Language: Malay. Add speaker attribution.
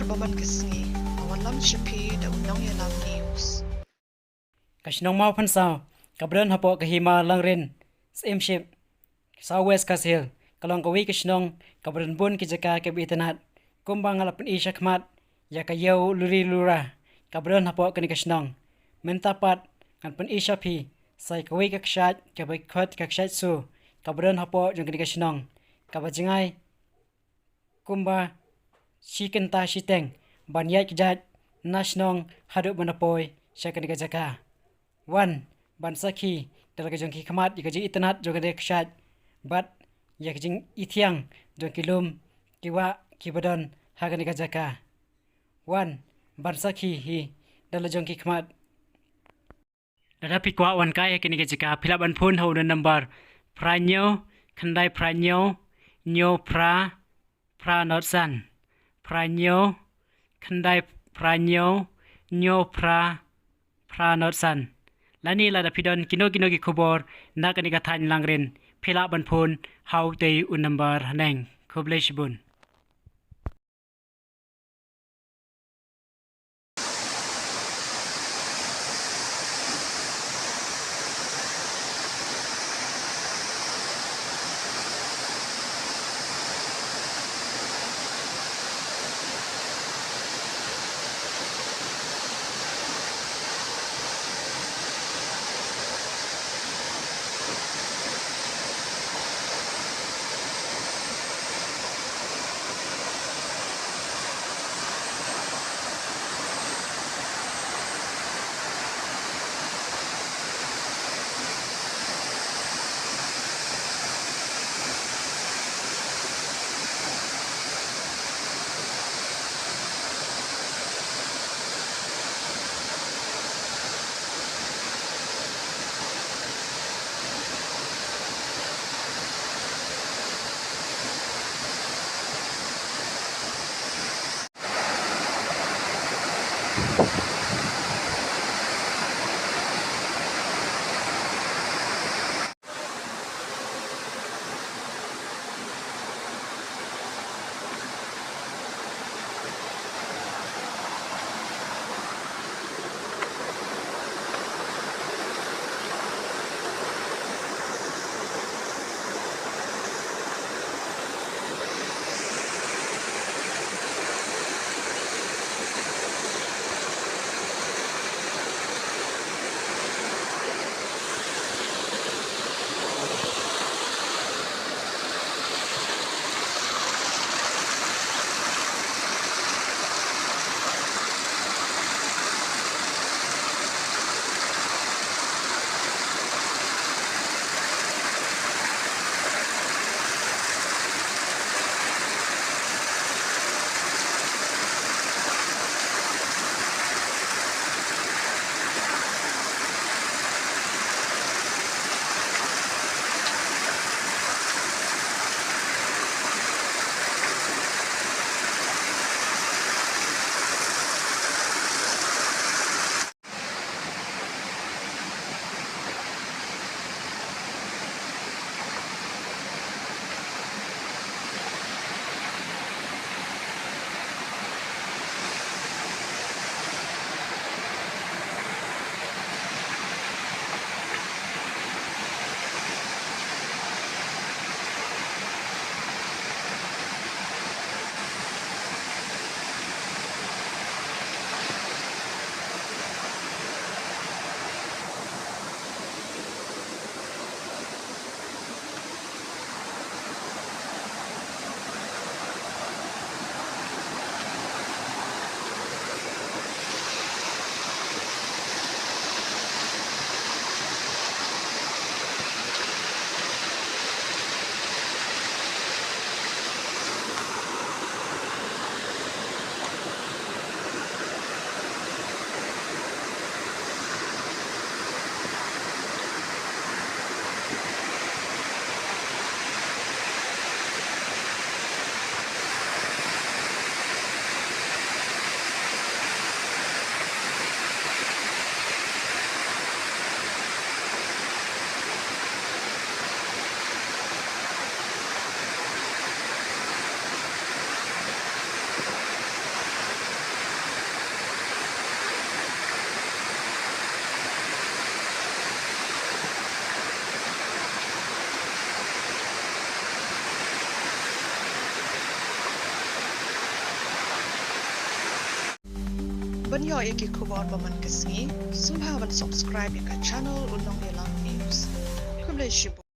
Speaker 1: Bor baman kesngi, awan lam shepi da undang ya lam news.
Speaker 2: Kashnong mau phan sao kabren hapo kahima langrin steamship Southwest Kasil kalong kawi kashnong kabren bun ki jaka ke bitanat kumbang halapan isha khmat ya kayau luri lura kabren hapo kani kashnong mentapat kan pen isha phi sai kawi ka kshat ke bai khot ka kshat su kabren hapo jong kani kashnong kabajingai kumba shikenta shiteng banyai kijat nashnong haduk manapoi syakani ka jaka Wan ban sakhi dalaga jongki khamat ikaji itanat jogade kshat bat yakjing ithiang jongki lum kiwa kibadon hagani kajaka wan ban sakhi hi dala jongki khamat dada pikwa wan kai kini kajaka philaban phone ho na number pranyo khandai pranyo nyo pra not san pranyo khandai pranyo nyo pra not san Lani lada pidon kino ki kubor na kani kathan langren phela ban phone how te un number haneng khuble shibun
Speaker 1: ban yo iki kubon baman kasngi, sumha ban subscribe ka channel unong yelang news. Kumle shibu.